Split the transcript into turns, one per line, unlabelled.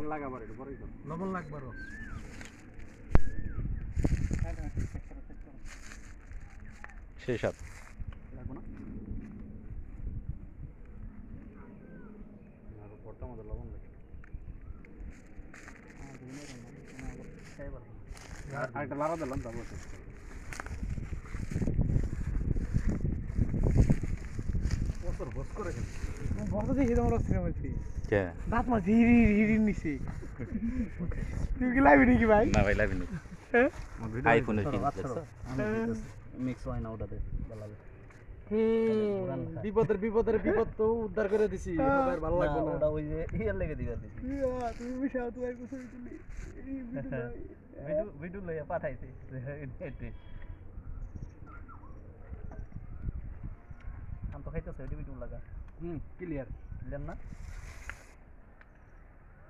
লাগাবার একটু পরে
লবণ লাগবারও
শেষ হাত
লাগবো না পড়তে আমাদের লবণ লাগে আরেকটা লাড়া দিলাম তারপর বছর বস করে
বর্ষা দেখি তোমার সিনেমা হচ্ছে
কে
দাঁত মাছ হিরি হিরি নিছি তুই কি লাইবি নাকি ভাই
না ভাই লাগবে না
হ্যাঁ
আইফোনের কি
মিক্স হয় না ওটাতে বলালে
বিপদের বিপদের বিপদ তো উদ্ধার করে দিছি এবার ভালো লাগবে না
ওটা ওই যে ইয়ার লেগে দিবা দিছি
তুমি বিশাল তুই এক বছর তুলি
ভিডিও লইয়া পাঠাইছি আম তো খাইতেছে ভিডিও লাগা
ক্লিয়ার
ক্লিয়ার না